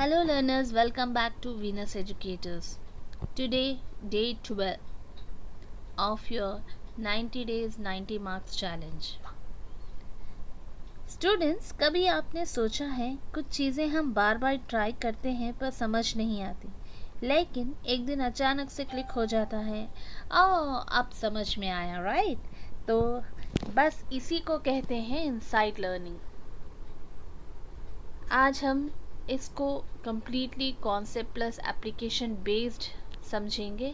Hello learners, welcome back to Venus Educators. Today, day 12 of your 90 days 90 marks challenge. Students, कभी आपने सोचा है कुछ चीज़ें हम बार बार ट्राई करते हैं पर समझ नहीं आती, लेकिन एक दिन अचानक से क्लिक हो जाता है। अब समझ में आया, राइट? तो बस इसी को कहते हैं इनसाइट लर्निंग। आज हम इसको completely concept plus application based समझेंगे,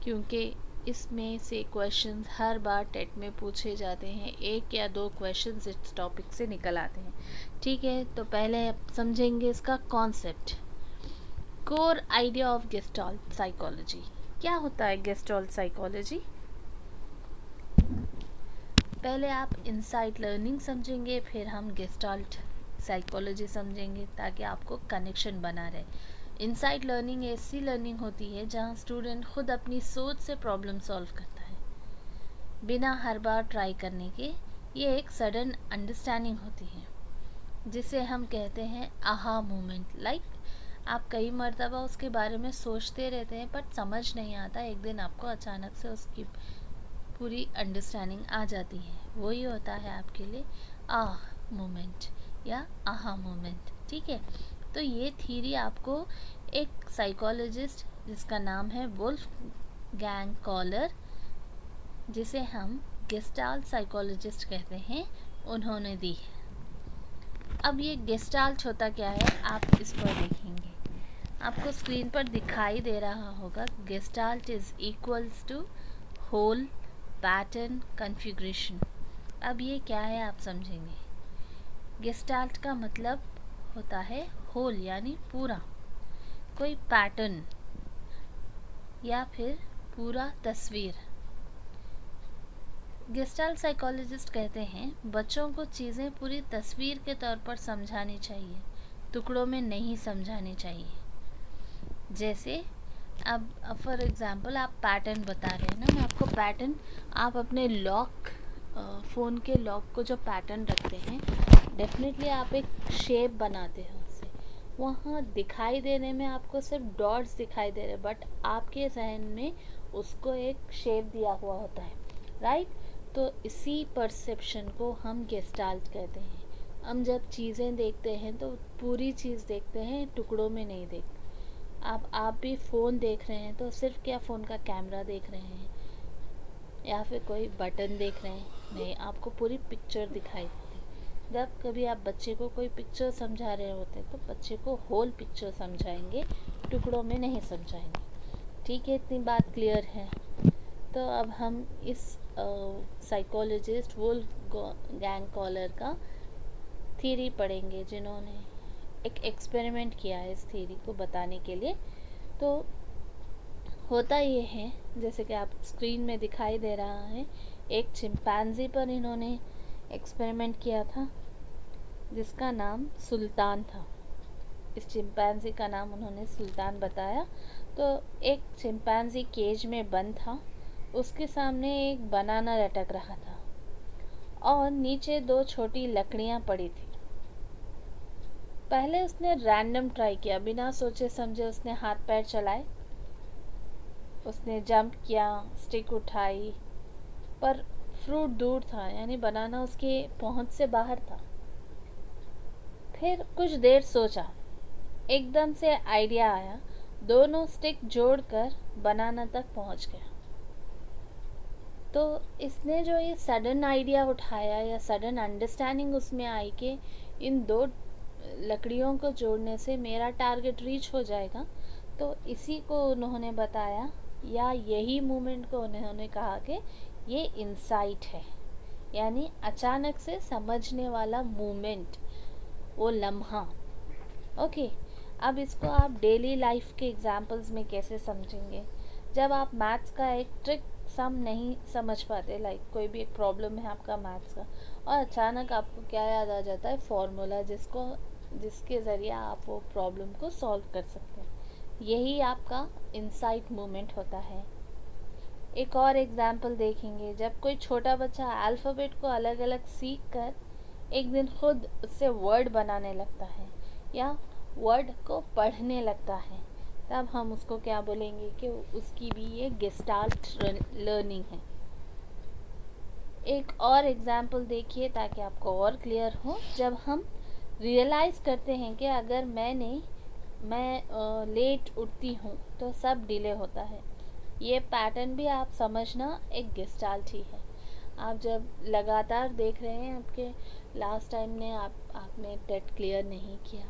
क्योंकि इसमें से क्वेश्चंस हर बार टेट में पूछे जाते हैं। एक या दो क्वेश्चंस इस टॉपिक से निकल आते हैं। ठीक है, तो पहले आप समझेंगे इसका concept. Core idea of gestalt psychology. क्या होता है गेस्टाल्ट साइकोलॉजी? पहले आप इनसाइट लर्निंग समझेंगे, फिर हम गेस्टाल्ट साइकोलॉजी समझेंगे, ताकि आपको कनेक्शन बना रहे। इनसाइट लर्निंग ऐसी लर्निंग होती है जहाँ स्टूडेंट खुद अपनी सोच से प्रॉब्लम सॉल्व करता है, बिना हर बार ट्राई करने के। ये एक सडन अंडरस्टैंडिंग होती है, जिसे हम कहते हैं आहा मोमेंट। आप कई मर्तबा उसके बारे में सोचते रहते हैं बट समझ नहीं आता, एक दिन आपको अचानक से उसकी पूरी अंडरस्टैंडिंग आ जाती है। वही होता है आपके लिए आह मोमेंट या आहा मोमेंट। ठीक है, तो ये थ्योरी आपको एक साइकोलॉजिस्ट जिसका नाम है वुल्फगैंग कॉलर, जिसे हम गेस्टाल्ट साइकोलॉजिस्ट कहते हैं, उन्होंने दी है। अब ये गेस्टाल्ट होता क्या है, आप इस पर देखेंगे, आपको स्क्रीन पर दिखाई दे रहा होगा। Gestalt is equals to whole, pattern, configuration. अब ये क्या है आप समझेंगे। गेस्टाल्ट का मतलब होता है होल यानी पूरा, कोई पैटर्न या फिर पूरा तस्वीर। गेस्टाल्ट साइकोलॉजिस्ट कहते हैं बच्चों को चीज़ें पूरी तस्वीर के तौर पर समझानी चाहिए, टुकड़ों में नहीं समझानी चाहिए। जैसे अब फॉर एग्ज़ाम्पल आप पैटर्न बता रहे हैं ना, मैं आपको पैटर्न, आप अपने लॉक, फ़ोन के लॉक को जो पैटर्न रखते हैं, डेफिनेटली आप एक शेप बनाते हो उससे। वहाँ दिखाई देने में आपको सिर्फ डॉट्स दिखाई दे रहे, बट आपके जहन में उसको एक शेप दिया हुआ होता है, राइट? तो इसी परसेप्शन को हम गेस्टाल्ट कहते हैं। हम जब चीज़ें देखते हैं तो पूरी चीज़ देखते हैं, टुकड़ों में नहीं देखते। आप भी फ़ोन देख रहे हैं तो सिर्फ क्या फ़ोन का कैमरा देख रहे हैं या फिर कोई बटन देख रहे हैं? नहीं, आपको पूरी पिक्चर दिखाई देती है। जब कभी आप बच्चे को कोई पिक्चर समझा रहे होते तो बच्चे को होल पिक्चर समझाएंगे, टुकड़ों में नहीं समझाएंगे। ठीक है, इतनी बात क्लियर है। तो अब हम इस साइकोलॉजिस्ट वुल्फगैंग कॉलर का थ्योरी पढ़ेंगे, जिन्होंने एक एक्सपेरिमेंट किया है इस थ्योरी को बताने के लिए। तो होता ये है, जैसे कि आप स्क्रीन में दिखाई दे रहा है, एक चिंपैंजी पर इन्होंने एक्सपेरिमेंट किया था, जिसका नाम सुल्तान था। इस चिंपैंजी का नाम उन्होंने सुल्तान बताया। तो एक चिंपैंजी केज में बंद था, उसके सामने एक बनाना लटक रहा था और नीचे दो छोटी लकड़ियाँ पड़ी थी। पहले उसने रैंडम ट्राई किया, बिना सोचे समझे उसने हाथ पैर चलाए, उसने जंप किया, स्टिक उठाई, पर फ्रूट दूर था, यानी बनाना उसके पहुंच से बाहर था। फिर कुछ देर सोचा, एकदम से आइडिया आया, दोनों स्टिक जोड़कर बनाना तक पहुंच गया। तो इसने जो ये सडन आइडिया उठाया या सडन अंडरस्टैंडिंग उसमें आई कि इन दो लकड़ियों को जोड़ने से मेरा टारगेट रीच हो जाएगा, तो इसी को उन्होंने बताया, या यही मूवमेंट को उन्होंने कहा कि ये इंसाइट है, यानी अचानक से समझने वाला मूवमेंट, वो लम्हा। ओके, अब इसको आप डेली लाइफ के एग्जांपल्स में कैसे समझेंगे? जब आप मैथ्स का एक ट्रिक सम नहीं समझ पाते, कोई भी एक प्रॉब्लम है आपका मैथ्स का, और अचानक आपको क्या याद आ जाता है? फॉर्मूला, जिसके ज़रिए आप वो प्रॉब्लम को सॉल्व कर सकते हैं। यही आपका इंसाइट मोमेंट होता है। एक और एग्जाम्पल देखेंगे, जब कोई छोटा बच्चा अल्फ़ाबेट को अलग अलग सीख कर एक दिन खुद उससे वर्ड बनाने लगता है, या वर्ड को पढ़ने लगता है, तब हम उसको क्या बोलेंगे कि उसकी भी ये गेस्टाल्ट लर्निंग है। एक और एग्जाम्पल देखिए ताकि आपको और क्लियर हो। जब हम रियलाइज़ करते हैं कि अगर मैं लेट उठती हूँ तो सब डिले होता है, ये पैटर्न भी आप समझना एक गेस्टाल्ट ही है। आप जब लगातार देख रहे हैं आपके लास्ट टाइम ने आपने टेट क्लियर नहीं किया,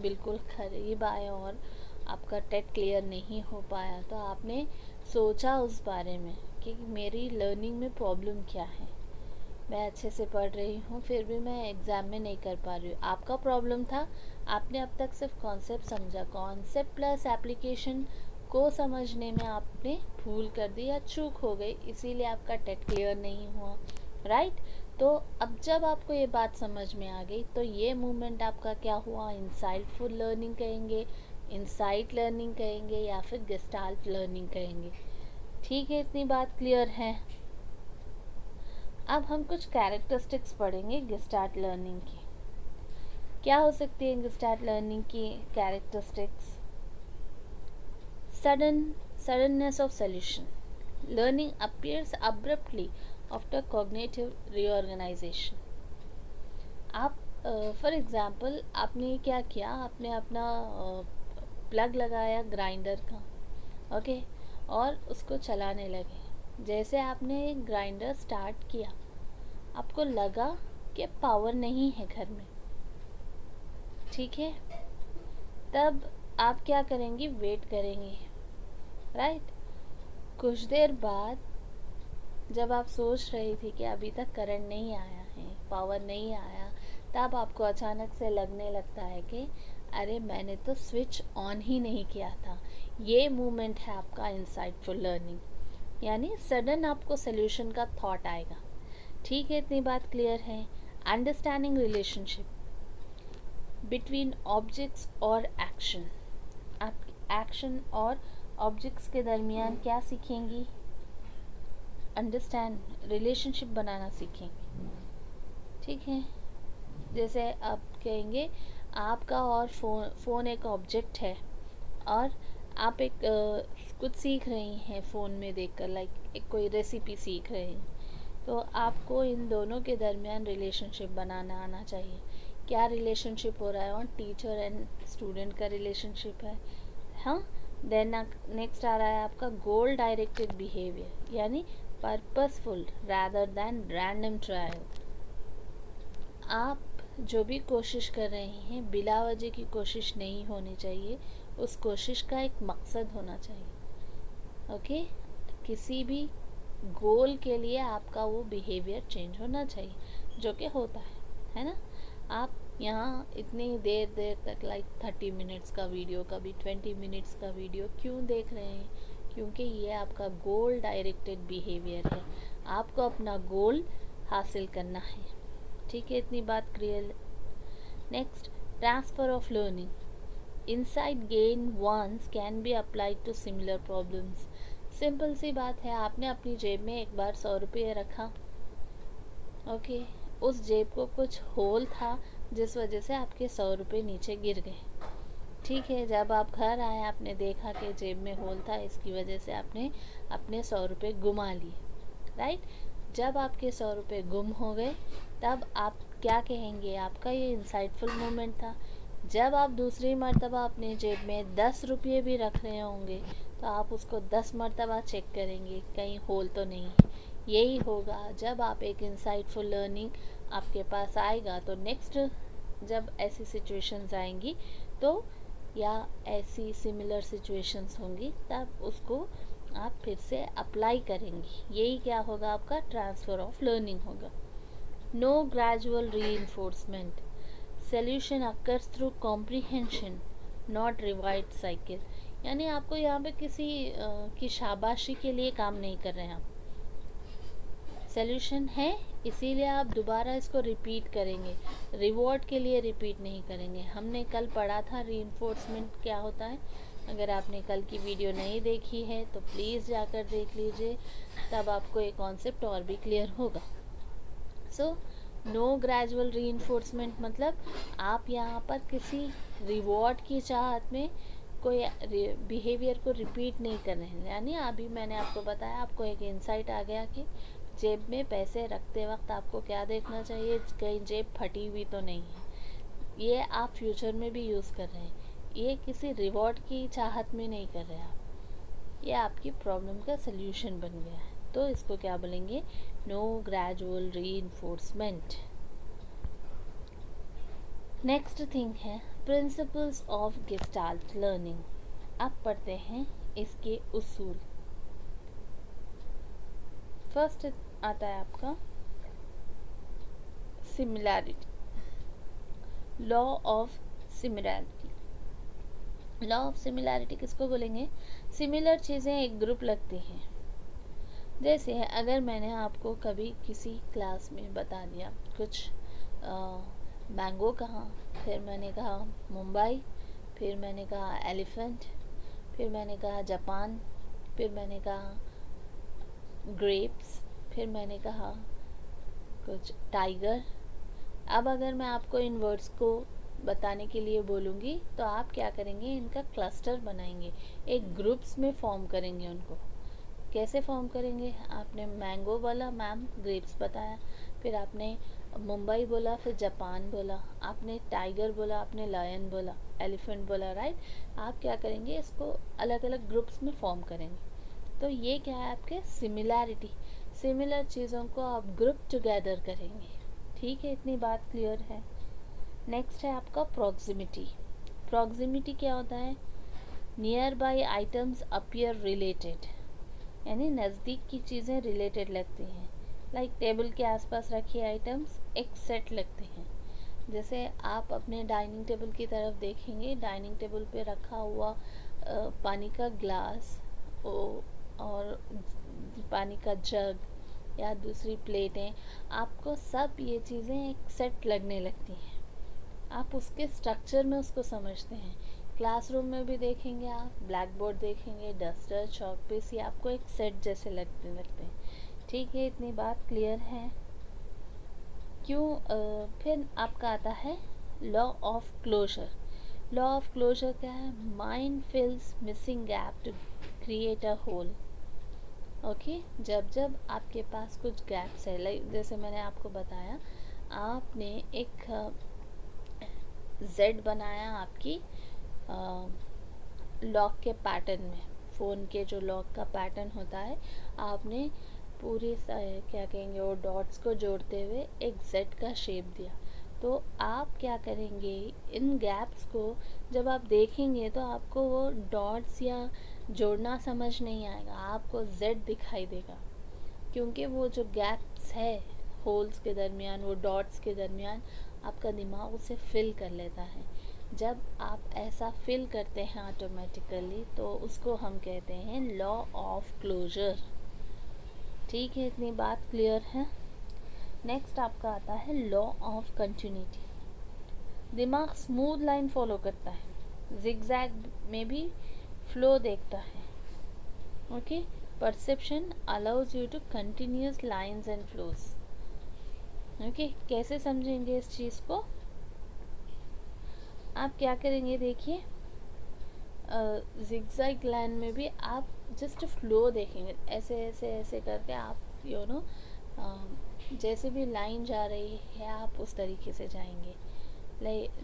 बिल्कुल करीब आए और आपका टेट क्लियर नहीं हो पाया, तो आपने सोचा उस बारे में कि मेरी लर्निंग में प्रॉब्लम क्या है। मैं अच्छे से पढ़ रही हूँ फिर भी मैं एग्ज़ाम में नहीं कर पा रही हूँ। आपका प्रॉब्लम था, आपने अब तक सिर्फ कॉन्सेप्ट समझा, कॉन्सेप्ट प्लस एप्लीकेशन को समझने में आपने भूल कर दी या चूक हो गई, इसीलिए आपका टेट क्लियर नहीं हुआ, राइट। तो अब जब आपको ये बात समझ में आ गई तो ये मूवमेंट आपका क्या हुआ, इंसाइटफुल लर्निंग कहेंगे, इंसाइट लर्निंग कहेंगे, या फिर गेस्टाल्ट लर्निंग कहेंगे। ठीक है, इतनी बात क्लियर है। अब हम कुछ कैरेक्टरिस्टिक्स पढ़ेंगे गेस्टाल्ट लर्निंग की। क्या हो सकती है गेस्टाल्ट लर्निंग की characteristics? suddenness of solution. Learning appears abruptly after cognitive reorganization. आप फॉर एग्ज़ाम्पल आपने क्या किया, आपने अपना प्लग लगाया ग्राइंडर का, ओके, और उसको चलाने लगे। जैसे आपने ग्राइंडर स्टार्ट किया आपको लगा कि पावर नहीं है घर में, ठीक है, तब आप क्या करेंगी, वेट करेंगे, राइट। कुछ देर बाद जब आप सोच रही थी कि अभी तक करंट नहीं आया है, पावर नहीं आया, तब आपको अचानक से लगने लगता है कि अरे मैंने तो स्विच ऑन ही नहीं किया था। ये मूवमेंट है आपका इंसाइटफुल लर्निंग, यानी सडन आपको सोल्यूशन का थॉट आएगा। ठीक है, इतनी बात क्लियर है। अंडरस्टैंडिंग रिलेशनशिप बिटवीन ऑब्जेक्ट्स और एक्शन। आप एक्शन और ऑब्जेक्ट्स के दरमियान क्या सीखेंगी, अंडरस्टैंड रिलेशनशिप बनाना सीखेंगे, ठीक है। जैसे आप कहेंगे आपका और फ़ोन एक ऑब्जेक्ट है और आप एक कुछ सीख रही हैं फ़ोन में देखकर, लाइक एक कोई रेसिपी सीख रहे हैं, तो आपको इन दोनों के दरमियान रिलेशनशिप बनाना आना चाहिए। क्या रिलेशनशिप हो रहा है, और टीचर एंड स्टूडेंट का रिलेशनशिप है, हाँ। देन नेक्स्ट आ रहा है आपका गोल डायरेक्टेड बिहेवियर, यानी purposeful rather than random trial. आप जो भी कोशिश कर रहे हैं बिला वजह की कोशिश नहीं होनी चाहिए, उस कोशिश का एक मकसद होना चाहिए, ओके। किसी भी गोल के लिए आपका वो बिहेवियर चेंज होना चाहिए, जो कि होता है ना। आप यहाँ इतनी देर तक लाइक 30 मिनट्स का वीडियो, कभी 20 मिनट्स का वीडियो क्यों देख रहे हैं, क्योंकि ये आपका गोल डायरेक्टेड बिहेवियर है, आपको अपना गोल हासिल करना है, ठीक है, इतनी बात clear. Next, transfer of learning. Insight gain once can be applied to similar problems. Simple सी बात है, आपने अपनी जेब में एक बार 100 रुपये रखा, ओके, उस जेब को कुछ होल था जिस वजह से आपके 100 रुपये नीचे गिर गए, ठीक है। जब आप घर आए आपने देखा कि जेब में होल था, इसकी वजह से आपने अपने 100 रुपये गुमा लिए, राइट। जब आपके 100 रुपये गुम हो गए तब आप क्या कहेंगे, आपका ये इंसाइटफुल मोमेंट था। जब आप दूसरी मर्तबा अपने जेब में 10 रुपये भी रख रहे होंगे तो आप उसको 10 मर्तबा चेक करेंगे कहीं होल तो नहीं। यही होगा जब आप एक इंसाइटफुल लर्निंग आपके पास आएगा, तो नेक्स्ट जब ऐसी सिचुएशंस आएंगी तो या ऐसी सिमिलर सिचुएशंस होंगी तब उसको आप फिर से अप्लाई करेंगी। यही क्या होगा, आपका ट्रांसफ़र ऑफ लर्निंग होगा। No gradual reinforcement. Solution occurs through comprehension not rewarded cycle, यानी आपको यहाँ पे किसी की शाबाशी के लिए काम नहीं कर रहे हैं आप, सॉल्यूशन है इसीलिए आप दोबारा इसको रिपीट करेंगे, रिवॉर्ड के लिए रिपीट नहीं करेंगे। हमने कल पढ़ा था रीइंफोर्समेंट क्या होता है, अगर आपने कल की वीडियो नहीं देखी है तो प्लीज़ जाकर देख लीजिए, तब आपको ये कॉन्सेप्ट और भी क्लियर होगा। सो नो ग्रेजुअल रीइंफोर्समेंट मतलब आप यहाँ पर किसी रिवॉर्ड की चाहत में कोई बिहेवियर को रिपीट नहीं कर रहे हैं। यानी अभी मैंने आपको बताया, आपको एक इंसाइट आ गया कि जेब में पैसे रखते वक्त आपको क्या देखना चाहिए, कहीं जेब फटी हुई तो नहीं है। ये आप फ्यूचर में भी यूज़ कर रहे हैं, ये किसी रिवॉर्ड की चाहत में नहीं कर रहे आप, ये आपकी प्रॉब्लम का सल्यूशन बन गया है। तो इसको क्या बोलेंगे, no gradual reinforcement. Next thing है प्रिंसिपल्स ऑफ गेस्टाल्ट लर्निंग। अब पढ़ते हैं इसके उसूल। फर्स्ट आता है आपका similarity, law of similarity. Law of similarity किसको बोलेंगे, सिमिलर चीज़ें एक ग्रुप लगती हैं। जैसे अगर मैंने आपको कभी किसी क्लास में बता दिया कुछ मैंगो कहा, फिर मैंने कहा मुंबई, फिर मैंने कहा एलिफेंट, फिर मैंने कहा जापान, फिर मैंने कहा ग्रेप्स, फिर मैंने कहा कुछ टाइगर। अब अगर मैं आपको इन वर्ड्स को बताने के लिए बोलूँगी तो आप क्या करेंगे, इनका क्लस्टर बनाएंगे, एक ग्रुप्स में फॉर्म करेंगे उनको। कैसे फॉर्म करेंगे, आपने मैंगो बोला मैम, ग्रेप्स बताया, फिर आपने मुंबई बोला, फिर जापान बोला, आपने टाइगर बोला, आपने लायन बोला, एलिफेंट बोला, राइट। आप क्या करेंगे, इसको अलग अलग ग्रुप्स में फॉर्म करेंगे। तो ये क्या है आपके सिमिलैरिटी, सिमिलर चीज़ों को आप ग्रुप टुगेदर करेंगे। ठीक है, इतनी बात क्लियर है। नेक्स्ट है आपका प्रॉक्सिमिटी। प्रॉक्सिमिटी क्या होता है, near by items appear related, यानी नज़दीक की चीज़ें रिलेटेड लगती हैं। लाइक टेबल के आसपास रखी आइटम्स एक सेट लगते हैं। जैसे आप अपने डाइनिंग टेबल की तरफ देखेंगे, डाइनिंग टेबल पे रखा हुआ पानी का ग्लास और पानी का जग या दूसरी प्लेटें, आपको सब ये चीज़ें एक सेट लगने लगती हैं। आप उसके स्ट्रक्चर में उसको समझते हैं। क्लासरूम में भी देखेंगे आप, ब्लैक बोर्ड देखेंगे, डस्टर, चॉक पीस, ये आपको एक सेट जैसे लगते हैं। ठीक है, इतनी बात क्लियर है। फिर आपका आता है law of closure. Law of closure क्या है, mind fills missing gap to create a whole. Okay, जब जब आपके पास कुछ गैप्स है, लाइक जैसे मैंने आपको बताया, आपने एक जेड बनाया आपकी लॉक के पैटर्न में, फ़ोन के जो लॉक का पैटर्न होता है, आपने पूरी क्या कहेंगे वो डॉट्स को जोड़ते हुए एक जेड का शेप दिया। तो आप क्या करेंगे, इन गैप्स को जब आप देखेंगे तो आपको वो डॉट्स या जोड़ना समझ नहीं आएगा, आपको जेड दिखाई देगा, क्योंकि वो जो गैप्स है होल्स के दरमियान, वो डॉट्स के दरमियान, आपका दिमाग उसे फिल कर लेता है। जब आप ऐसा फिल करते हैं ऑटोमेटिकली, तो उसको हम कहते हैं लॉ ऑफ क्लोजर। ठीक है, इतनी बात क्लियर है। नेक्स्ट आपका आता है लॉ ऑफ कंटिन्यूटी। दिमाग स्मूथ लाइन फॉलो करता है, जिगजैग में भी फ्लो देखता है। Okay, perception allows you to continuous lines and flows. Okay, कैसे समझेंगे इस चीज़ को, आप क्या करेंगे, देखिए जिगजैग लाइन में भी आप जस्ट फ्लो देखेंगे, ऐसे ऐसे ऐसे करके आप जैसे भी लाइन जा रही है आप उस तरीके से जाएंगे।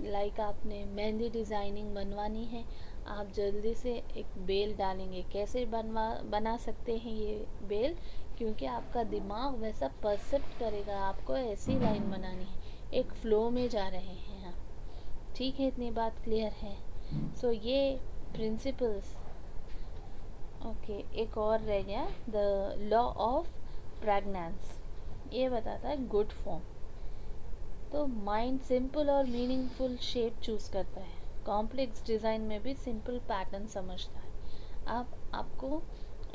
लाइक आपने मेहंदी डिज़ाइनिंग बनवानी है, आप जल्दी से एक बेल डालेंगे, कैसे बना सकते हैं ये बेल, क्योंकि आपका दिमाग वैसा परसेप्ट करेगा, आपको ऐसी लाइन बनानी है, एक फ्लो में जा रहे हैं आप। ठीक है, इतनी बात क्लियर है। सो ये प्रिंसिपल्स। ओके, एक और रह गया, द लॉ ऑफ प्रेगनेंस। ये बताता है गुड फॉर्म। तो माइंड सिंपल और मीनिंगफुल शेप चूज़ करता है, कॉम्प्लेक्स डिज़ाइन में भी सिंपल पैटर्न समझता है। आपको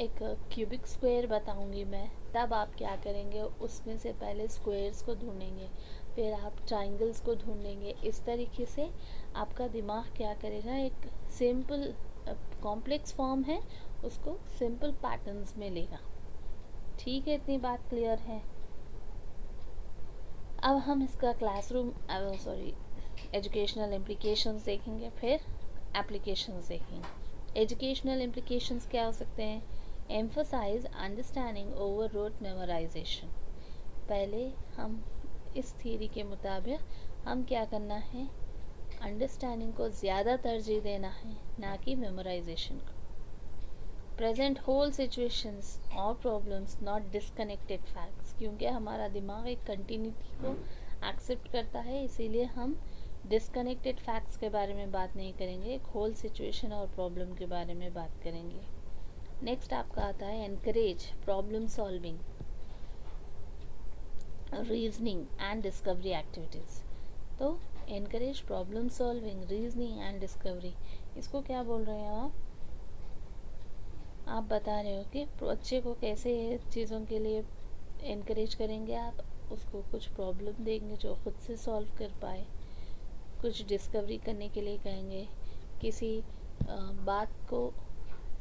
एक क्यूबिक स्क्वायर बताऊंगी मैं, तब आप क्या करेंगे, उसमें से पहले स्क्वायर्स को ढूंढेंगे, फिर आप ट्राइंगल्स को ढूंढेंगे। इस तरीके से आपका दिमाग क्या करेगा, एक सिंपल कॉम्प्लेक्स फॉर्म है उसको सिंपल पैटर्न्स में लेगा। ठीक है, इतनी बात क्लियर है। अब हम इसका क्लासरूम एजुकेशनल इम्प्लीकेशंस देखेंगे, फिर एप्लीकेशंस देखेंगे। एजुकेशनल इम्प्लीकेशंस क्या हो सकते हैं? Emphasise understanding over rote memorisation. पहले हम इस थ्योरी के मुताबिक हम क्या करना है, अंडरस्टैंडिंग को ज़्यादा तरजीह देना है, ना कि मेमोराइजेशन को। प्रेजेंट होल सिचुएशंस और प्रॉब्लम्स नॉट डिस्कनेक्टेड फैक्ट्स, क्योंकि हमारा दिमाग एक कंटिन्यूटी को एक्सेप्ट करता है, इसीलिए हम डिस्कनेक्टेड फैक्ट्स के बारे में बात नहीं करेंगे, एक होल सिचुएशन और प्रॉब्लम के बारे में बात करेंगे। नेक्स्ट आपका आता है encourage problem solving, reasoning and discovery activities. तो encourage problem solving, reasoning and discovery, इसको क्या बोल रहे हैं आप बता रहे हो कि बच्चे को कैसे चीज़ों के लिए एनकरेज करेंगे। आप उसको कुछ प्रॉब्लम देंगे जो खुद से सॉल्व कर पाए, कुछ डिस्कवरी करने के लिए कहेंगे, किसी बात को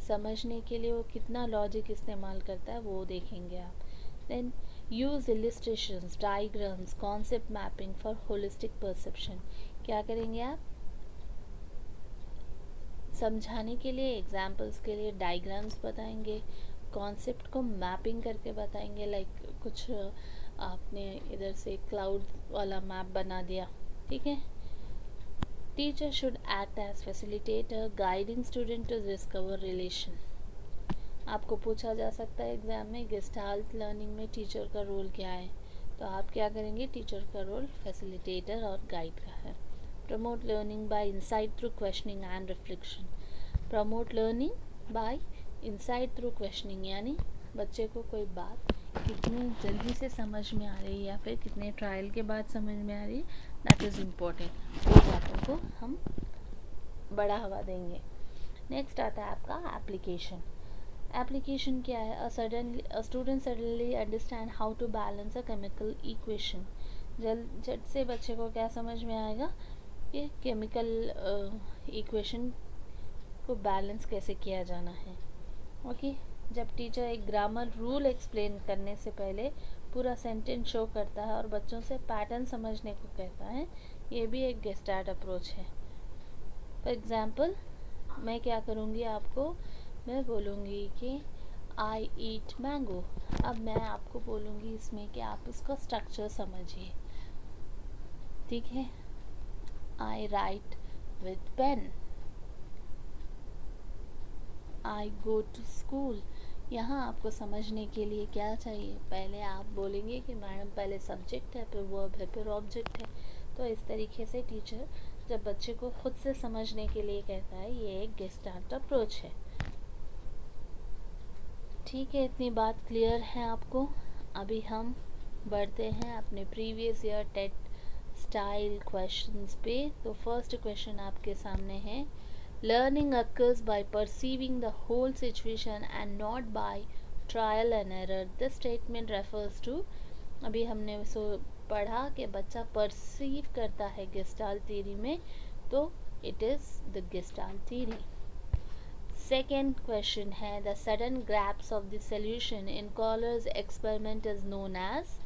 समझने के लिए वो कितना लॉजिक इस्तेमाल करता है वो देखेंगे आप। Then use illustrations, diagrams, concept mapping for holistic perception. क्या करेंगे आप? समझाने के लिए, एग्जाम्पल्स के लिए डायग्राम्स बताएंगे, कॉन्सेप्ट को मैपिंग करके बताएंगे। लाइक कुछ आपने इधर से क्लाउड वाला मैप बना दिया, ठीक है। Teacher should act as facilitator, guiding student to discover relation. आपको पूछा जा सकता है एग्जाम में, गेस्टाल्ट लर्निंग में टीचर का रोल क्या है, तो आप क्या करेंगे? टीचर का रोल फैसिलिटेटर और गाइड का है। Promote learning by insight through questioning and reflection. Promote learning by insight through questioning, यानी बच्चे को कोई बात कितनी जल्दी से समझ में आ रही है या फिर कितने ट्रायल के बाद समझ में आ रही है, दैट इज़ इम्पोर्टेंट। वो बातों को हम बढ़ावा देंगे। नेक्स्ट आता है आपका एप्लीकेशन। एप्लीकेशन क्या है? A student suddenly understand how to balance a chemical equation. झट से बच्चे को क्या समझ में आएगा कि केमिकल इक्वेशन को बैलेंस कैसे किया जाना है। ओके, जब टीचर एक ग्रामर रूल एक्सप्लेन करने से पहले पूरा सेंटेंस शो करता है और बच्चों से पैटर्न समझने को कहता है, ये भी एक गेस्टार्ट अप्रोच है। फॉर एग्ज़ाम्पल, मैं क्या करूँगी, आपको मैं बोलूँगी कि आई ईट मैंगो। अब मैं आपको बोलूँगी इसमें कि आप इसका स्ट्रक्चर समझिए, ठीक है। I write with pen, I go to school. यहाँ आपको समझने के लिए क्या चाहिए? पहले आप बोलेंगे कि मैडम पहले सब्जेक्ट है, फिर वर्ब है, फिर ऑब्जेक्ट है। तो इस तरीके से टीचर जब बच्चे को खुद से समझने के लिए कहता है, ये एक गेस्टार्ट अप्रोच है। ठीक है, इतनी बात क्लियर है आपको। अभी हम बढ़ते हैं अपने previous year TET style questions पे। तो फर्स्ट क्वेश्चन आपके सामने है, learning occurs by perceiving the whole situation and not by trial and error. This statement refers to, अभी हमने सो पढ़ा कि बच्चा परसीव करता है गेस्टाल्ट थ्योरी में, तो it is the Gestalt theory. Second question है, the sudden grasps of the solution in Kohler's experiment is known as,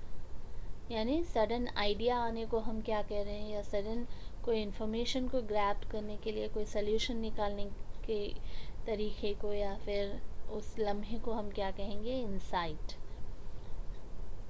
यानी सडन आइडिया आने को हम क्या कह रहे हैं, या सडन कोई इन्फॉर्मेशन को ग्रैब करने के लिए कोई सल्यूशन निकालने के तरीके को या फिर उस लम्हे को हम क्या कहेंगे? इंसाइट।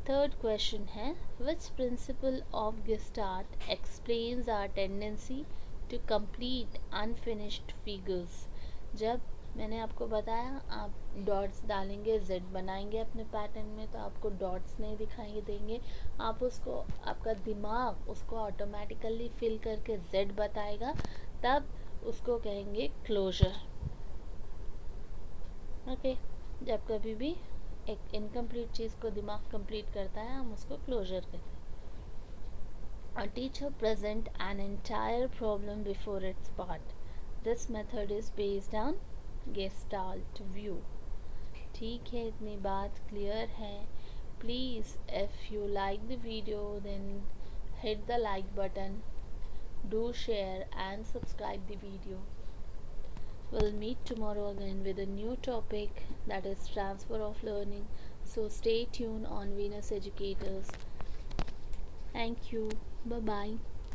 थर्ड क्वेश्चन है, which principle of Gestalt explains our tendency to complete unfinished figures. जब मैंने आपको बताया आप डॉट्स डालेंगे, जेड बनाएंगे अपने पैटर्न में, तो आपको डॉट्स नहीं दिखाई देंगे, आप उसको, आपका दिमाग उसको ऑटोमेटिकली फिल करके जेड बताएगा, तब उसको कहेंगे क्लोजर। ओके, जब कभी भी एक इनकम्प्लीट चीज़ को दिमाग कंप्लीट करता है, हम उसको क्लोजर कहते हैं। A teacher present an entire problem before its part. This method is based on Gestalt view. ठीक है, इतनी बात क्लियर है। Please, if you like the video, then hit the like button, do share and subscribe the video. We'll meet tomorrow again with a new topic, that is transfer of learning. So stay tuned on Venus Educators. Thank you, bye bye.